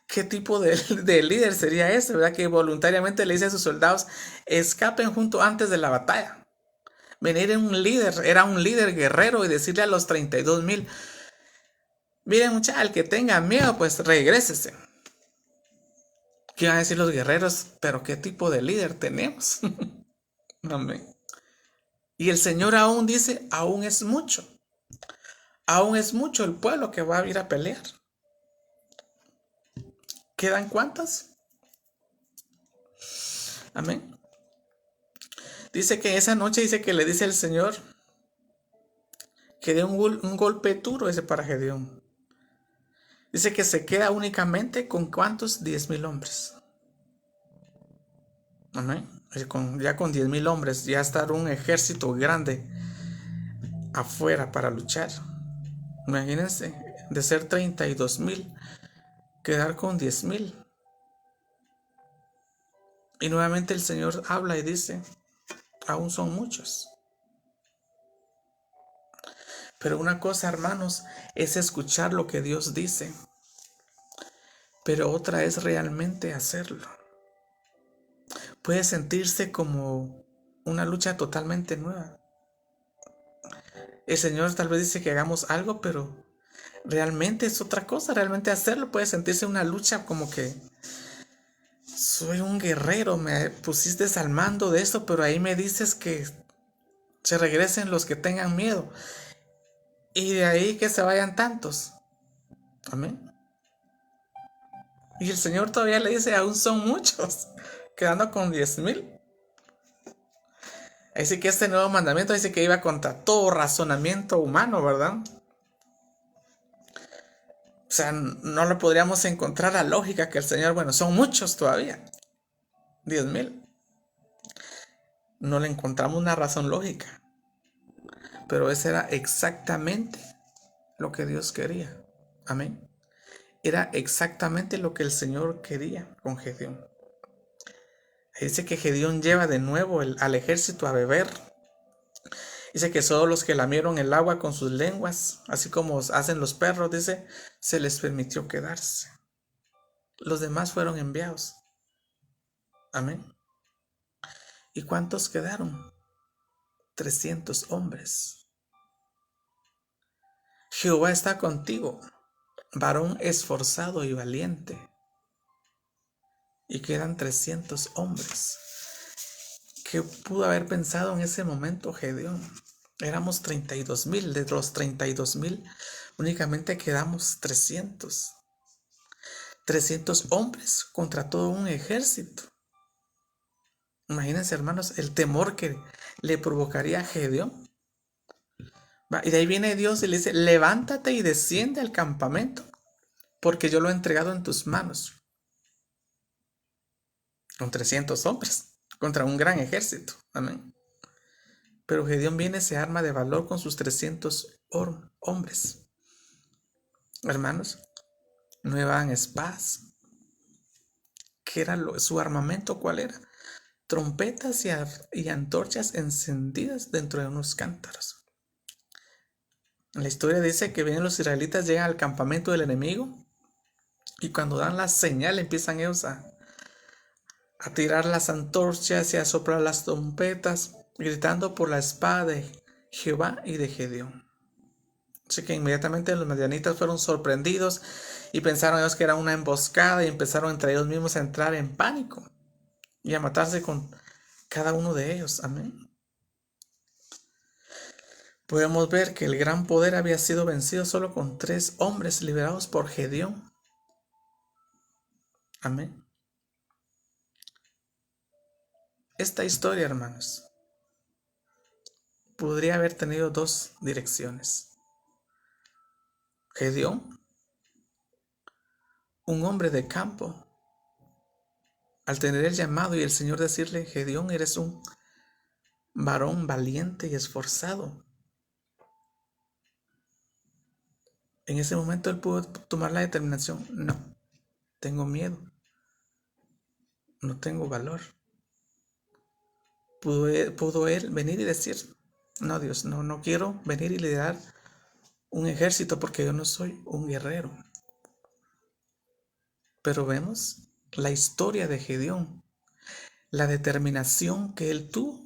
¿Qué tipo de líder sería ese, verdad? Que voluntariamente le dice a sus soldados, escapen junto antes de la batalla. Venir en un líder, era un líder guerrero y decirle a los 32,000, miren muchachos, al que tenga miedo, pues regrésese. ¿Qué van a decir los guerreros? Pero ¿qué tipo de líder tenemos? Amén. Y el Señor aún dice, aún es mucho. Aún es mucho el pueblo que va a ir a pelear. ¿Quedan cuántas? Amén. Dice que esa noche dice que le dice el Señor que dé un golpe duro ese para Gedeón. Dice que se queda únicamente con ¿cuántos? 10,000 hombres. Amén. Ya con 10,000 hombres, ya estar un ejército grande afuera para luchar. Imagínense, de ser 32,000, quedar con 10,000. Y nuevamente el Señor habla y dice, aún son muchos. Pero una cosa, hermanos, es escuchar lo que Dios dice. pero otra es realmente hacerlo. Puede sentirse como una lucha totalmente nueva. El Señor tal vez dice que hagamos algo, pero realmente es otra cosa. Realmente hacerlo puede sentirse una lucha como que soy un guerrero, me pusiste al mando de esto, pero ahí me dices que se regresen los que tengan miedo. Y de ahí que se vayan tantos. Amén. Y el Señor todavía le dice, aún son muchos, quedando con 10,000. Así que este nuevo mandamiento dice que iba contra todo razonamiento humano, ¿verdad? O sea, no le podríamos encontrar la lógica que el Señor, bueno, son muchos todavía, 10,000. No le encontramos una razón lógica. Pero ese era exactamente lo que Dios quería. Amén. Era exactamente lo que el Señor quería con Gedeón. Dice que Gedeón lleva de nuevo al ejército a beber. Dice que solo los que lamieron el agua con sus lenguas, así como hacen los perros, dice, se les permitió quedarse. Los demás fueron enviados. Amén. ¿Y cuántos quedaron? 300 hombres. Jehová está contigo, varón esforzado y valiente. Y quedan 300 hombres. ¿Qué pudo haber pensado en ese momento Gedeón? Éramos 32,000. De los 32,000 únicamente quedamos 300. 300 hombres contra todo un ejército. Imagínense, hermanos, el temor que le provocaría a Gedeón. Y de ahí viene Dios y le dice, levántate y desciende al campamento, porque yo lo he entregado en tus manos. Con 300 hombres, contra un gran ejército. Amén. Pero Gedeón viene, se arma de valor con sus 300 hombres. Hermanos, no llevaban espadas. ¿Qué era su armamento? ¿Cuál era? Trompetas y antorchas encendidas dentro de unos cántaros. La historia dice que vienen los israelitas, llegan al campamento del enemigo y cuando dan la señal empiezan ellos a tirar las antorchas y a soplar las trompetas, gritando por la espada de Jehová y de Gedeón. Así que inmediatamente los madianitas fueron sorprendidos y pensaron ellos que era una emboscada y empezaron entre ellos mismos a entrar en pánico y a matarse con cada uno de ellos. Amén. Podemos ver que el gran poder había sido vencido solo con 3 hombres liberados por Gedeón. Amén. Esta historia, hermanos, podría haber tenido 2 direcciones. Gedeón, un hombre de campo, al tener el llamado y el Señor decirle, Gedeón, eres un varón valiente y esforzado. En ese momento él pudo tomar la determinación, no, tengo miedo, no tengo valor. Pudo él venir y decir, no Dios, no quiero venir y liderar un ejército porque yo no soy un guerrero. Pero vemos la historia de Gedeón, la determinación que él tuvo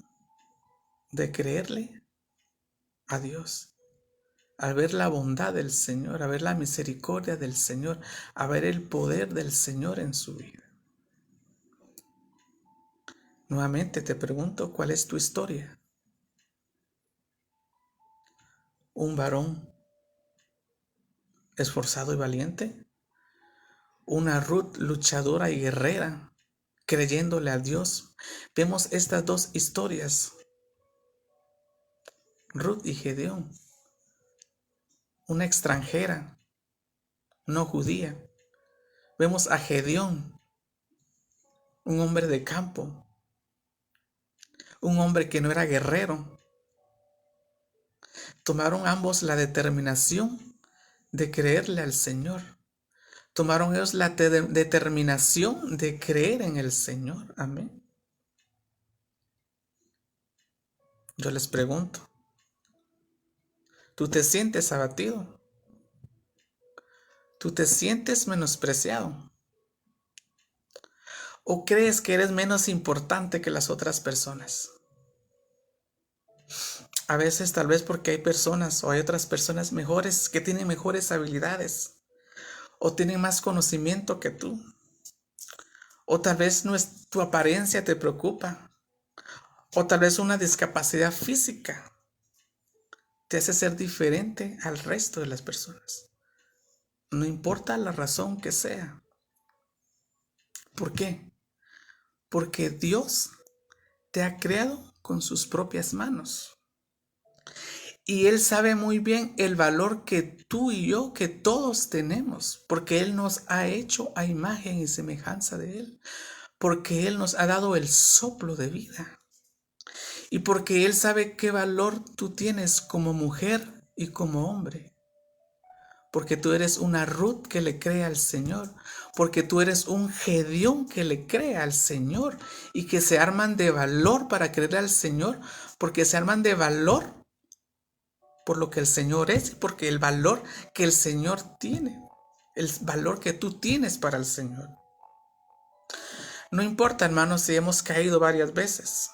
de creerle a Dios, al ver la bondad del Señor, a ver la misericordia del Señor, a ver el poder del Señor en su vida. Nuevamente te pregunto, ¿cuál es tu historia? ¿Un varón esforzado y valiente? ¿Una Ruth luchadora y guerrera, creyéndole a Dios? Vemos estas 2 historias, Ruth y Gedeón, una extranjera, no judía. Vemos a Gedeón, un hombre de campo, un hombre que no era guerrero. Tomaron ambos la determinación de creerle al Señor. Tomaron ellos la determinación de creer en el Señor. Amén. Yo les pregunto, ¿tú te sientes abatido? ¿Tú te sientes menospreciado? ¿O crees que eres menos importante que las otras personas? A veces tal vez porque hay personas o hay otras personas mejores que tienen mejores habilidades o tienen más conocimiento que tú. O tal vez no es tu apariencia te preocupa. O tal vez una discapacidad física te hace ser diferente al resto de las personas. No importa la razón que sea. ¿Por qué? Porque Dios te ha creado con sus propias manos. Y Él sabe muy bien el valor que tú y yo, que todos tenemos, porque Él nos ha hecho a imagen y semejanza de Él, porque Él nos ha dado el soplo de vida y porque Él sabe qué valor tú tienes como mujer y como hombre. Porque tú eres una Ruth que le cree al Señor, porque tú eres un Gedeón que le cree al Señor y que se arman de valor para creerle al Señor, porque se arman de valor por lo que el Señor es y porque el valor que el Señor tiene, el valor que tú tienes para el Señor. No importa, hermanos, si hemos caído varias veces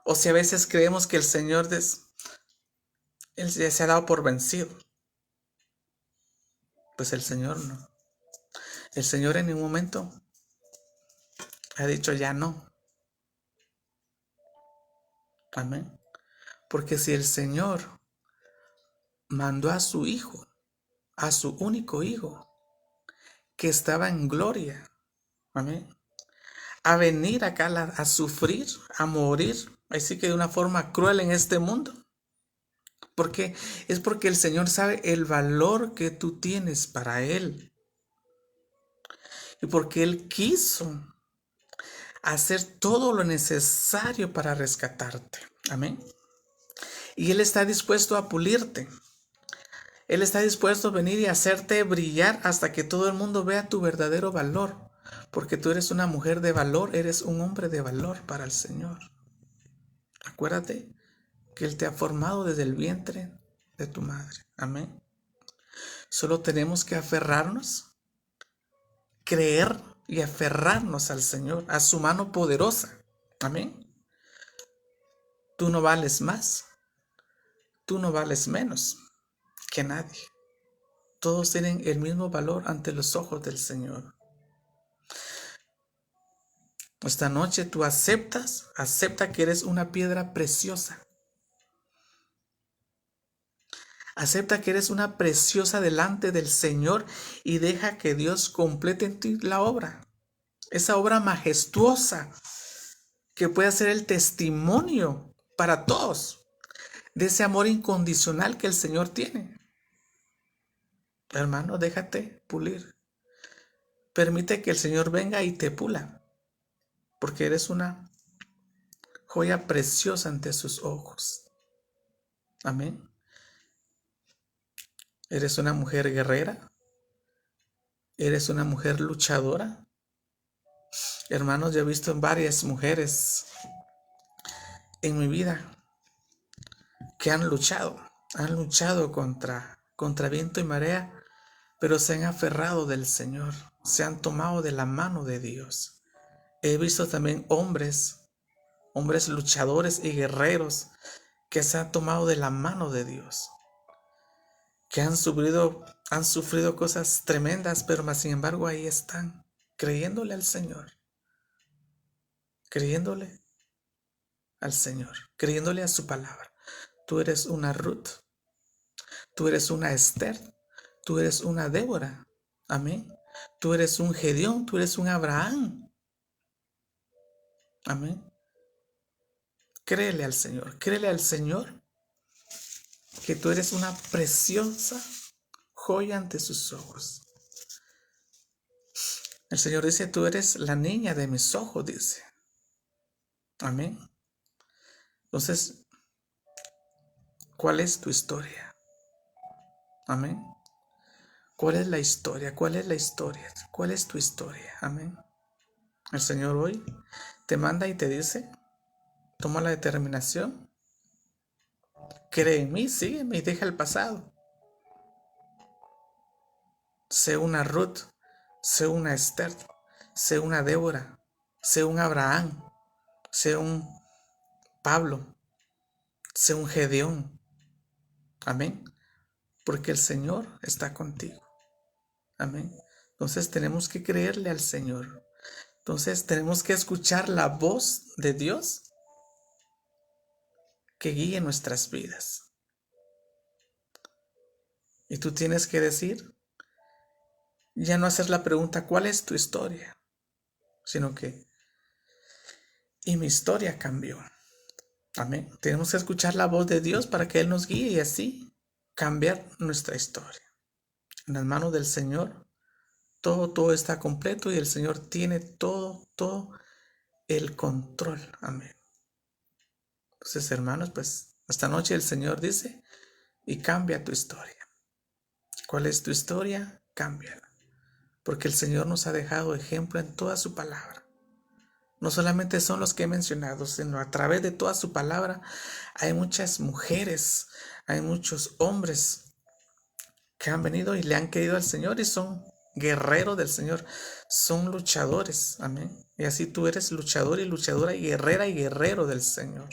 o si a veces creemos que el Señor él se ha dado por vencido. Pues el Señor no. El Señor en ningún momento ha dicho ya no. Amén. Porque si el Señor mandó a su Hijo, a su único Hijo, que estaba en gloria, amén, a venir acá a sufrir, a morir, así que de una forma cruel en este mundo. ¿Por qué? Es porque el Señor sabe el valor que tú tienes para Él. Y porque Él quiso hacer todo lo necesario para rescatarte. Amén. Y Él está dispuesto a pulirte. Él está dispuesto a venir y hacerte brillar hasta que todo el mundo vea tu verdadero valor. Porque tú eres una mujer de valor, eres un hombre de valor para el Señor. Acuérdate que Él te ha formado desde el vientre de tu madre. Amén. Solo tenemos que aferrarnos, creer y aferrarnos al Señor, a su mano poderosa. Amén. Tú no vales más, tú no vales menos que nadie. Todos tienen el mismo valor ante los ojos del Señor. Esta noche tú acepta que eres una piedra preciosa. Acepta que eres una preciosa delante del Señor y deja que Dios complete en ti la obra. Esa obra majestuosa que puede ser el testimonio para todos de ese amor incondicional que el Señor tiene. Hermano, déjate pulir. Permite que el Señor venga y te pula, porque eres una joya preciosa ante sus ojos. Amén. Eres una mujer guerrera. Eres una mujer luchadora. Hermanos, yo he visto varias mujeres en mi vida que han luchado contra viento y marea, pero se han aferrado del Señor, se han tomado de la mano de Dios. He visto también hombres luchadores y guerreros que se han tomado de la mano de Dios, que han sufrido cosas tremendas, pero más sin embargo ahí están, creyéndole al Señor, creyéndole al Señor, creyéndole a su palabra. Tú eres una Ruth, tú eres una Esther, tú eres una Débora, amén. Tú eres un Gedeón, tú eres un Abraham, amén. Créele al Señor que tú eres una preciosa joya ante sus ojos. El Señor dice, tú eres la niña de mis ojos, dice. Amén. Entonces, ¿cuál es tu historia? Amén. ¿Cuál es la historia? ¿Cuál es la historia? ¿Cuál es tu historia? Amén. El Señor hoy te manda y te dice, toma la determinación, cree en mí, sígueme y deja el pasado. Sé una Ruth, sé una Esther, sé una Débora, sé un Abraham, sé un Pablo, sé un Gedeón. Amén. Porque el Señor está contigo. Amén. Entonces tenemos que creerle al Señor. Entonces tenemos que escuchar la voz de Dios que guíe nuestras vidas. Y tú tienes que decir, ya no hacer la pregunta, ¿cuál es tu historia? Sino que, y mi historia cambió. Amén. Tenemos que escuchar la voz de Dios para que Él nos guíe y así cambiar nuestra historia. En las manos del Señor, todo está completo y el Señor tiene todo el control. Amén. Entonces, hermanos, pues esta noche el Señor dice, y cambia tu historia. ¿Cuál es tu historia? Cámbiala. Porque el Señor nos ha dejado ejemplo en toda su palabra. No solamente son los que he mencionado, sino a través de toda su palabra hay muchas mujeres, hay muchos hombres que han venido y le han querido al Señor y son guerreros del Señor, son luchadores. Amén. Y así tú eres luchador y luchadora y guerrero del Señor.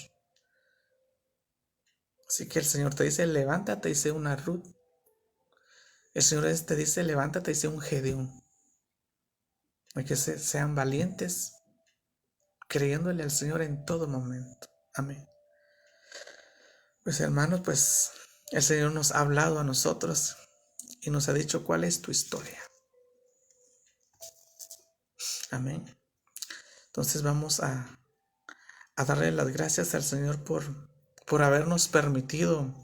Así que el Señor te dice, levántate y sé una Ruth. El Señor te dice, levántate y sé un Gedeón. Hay que sean valientes, creyéndole al Señor en todo momento. Amén. Pues hermanos, pues el Señor nos ha hablado a nosotros y nos ha dicho cuál es tu historia. Amén. Entonces vamos a darle las gracias al Señor por habernos permitido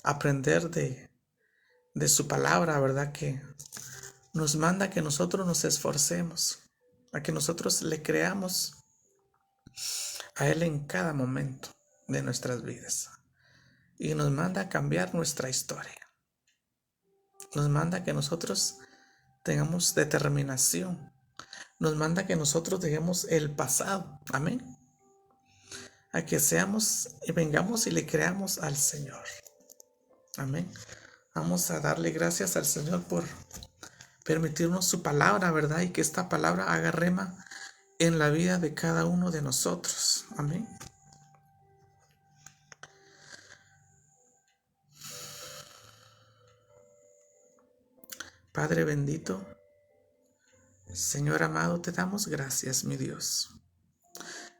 aprender de su palabra, ¿verdad? Que nos manda que nosotros nos esforcemos, a que nosotros le creamos a Él en cada momento de nuestras vidas. Y nos manda a cambiar nuestra historia. Nos manda que nosotros tengamos determinación. Nos manda que nosotros dejemos el pasado. Amén. A que seamos y vengamos y le creamos al Señor. Amén. Vamos a darle gracias al Señor por permitirnos su palabra, ¿verdad? Y que esta palabra haga rema en la vida de cada uno de nosotros. Amén. Padre bendito, Señor amado, te damos gracias, mi Dios.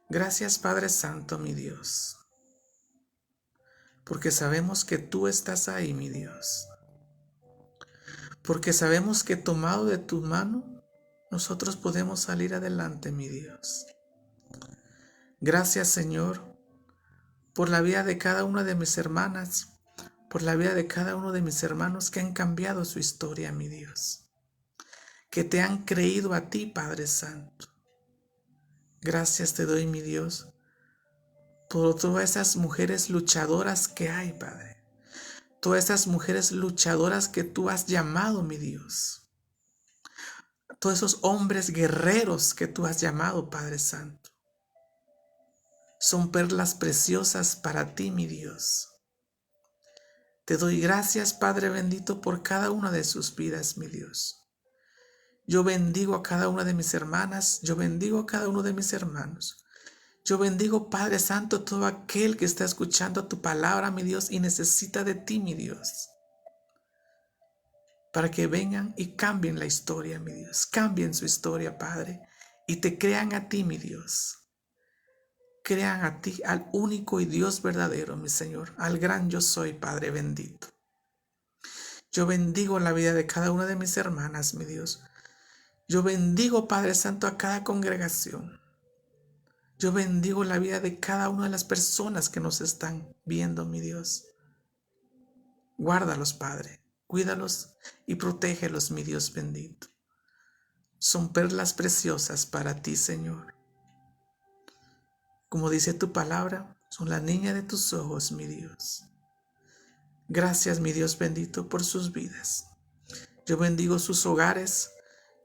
Gracias, Padre Santo, mi Dios, porque sabemos que tú estás ahí, mi Dios. Porque sabemos que tomado de tu mano, nosotros podemos salir adelante, mi Dios. Gracias, Señor, por la vida de cada una de mis hermanas, por la vida de cada uno de mis hermanos que han cambiado su historia, mi Dios. Que te han creído a ti, Padre Santo. Gracias te doy, mi Dios, por todas esas mujeres luchadoras que hay, Padre. Todas esas mujeres luchadoras que tú has llamado, mi Dios. Todos esos hombres guerreros que tú has llamado, Padre Santo. Son perlas preciosas para ti, mi Dios. Te doy gracias, Padre bendito, por cada una de sus vidas, mi Dios. Yo bendigo a cada una de mis hermanas, yo bendigo a cada uno de mis hermanos. Yo bendigo, Padre Santo, todo aquel que está escuchando tu palabra, mi Dios, y necesita de ti, mi Dios. Para que vengan y cambien la historia, mi Dios. Cambien su historia, Padre, y te crean a ti, mi Dios. Crean a ti, al único y Dios verdadero, mi Señor, al gran yo soy, Padre bendito. Yo bendigo la vida de cada una de mis hermanas, mi Dios. Yo bendigo, Padre Santo, a cada congregación. Yo bendigo la vida de cada una de las personas que nos están viendo, mi Dios. Guárdalos, Padre. Cuídalos y protégelos, mi Dios bendito. Son perlas preciosas para ti, Señor. Como dice tu palabra, son la niña de tus ojos, mi Dios. Gracias, mi Dios bendito, por sus vidas. Yo bendigo sus hogares,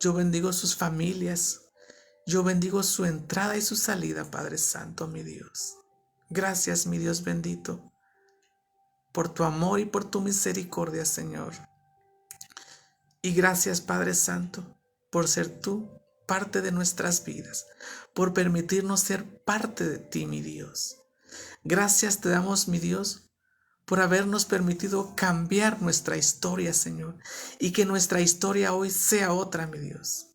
yo bendigo sus familias, yo bendigo su entrada y su salida, Padre Santo, mi Dios. Gracias, mi Dios bendito, por tu amor y por tu misericordia, Señor. Y gracias, Padre Santo, por ser tú parte de nuestras vidas, por permitirnos ser parte de ti, mi Dios. Gracias te damos, mi Dios, por habernos permitido cambiar nuestra historia, Señor, y que nuestra historia hoy sea otra, mi Dios.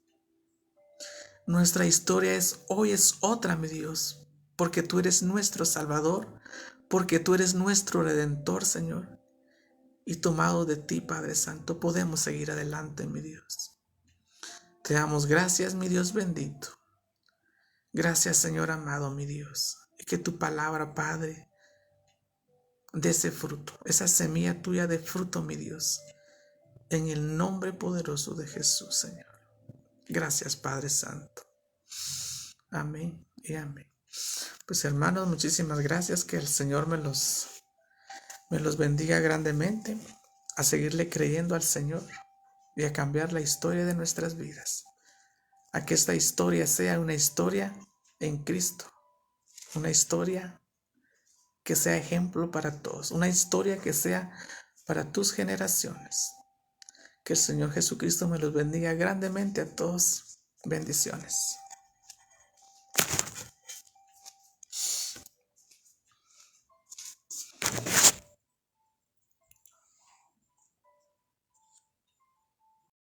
Nuestra historia hoy es otra, mi Dios, porque tú eres nuestro Salvador, porque tú eres nuestro Redentor, Señor. Y tomado de ti, Padre Santo, podemos seguir adelante, mi Dios. Te damos gracias, mi Dios bendito. Gracias, Señor amado, mi Dios. Y que tu palabra, Padre, dé ese fruto, esa semilla tuya de fruto, mi Dios. En el nombre poderoso de Jesús, Señor. Gracias, Padre Santo. Amén y amén. Pues hermanos, muchísimas gracias. Que el Señor me los bendiga grandemente. A seguirle creyendo al Señor y a cambiar la historia de nuestras vidas. A que esta historia sea una historia en Cristo. Una historia que sea ejemplo para todos. Una historia que sea para tus generaciones. Que el Señor Jesucristo me los bendiga grandemente a todos. Bendiciones.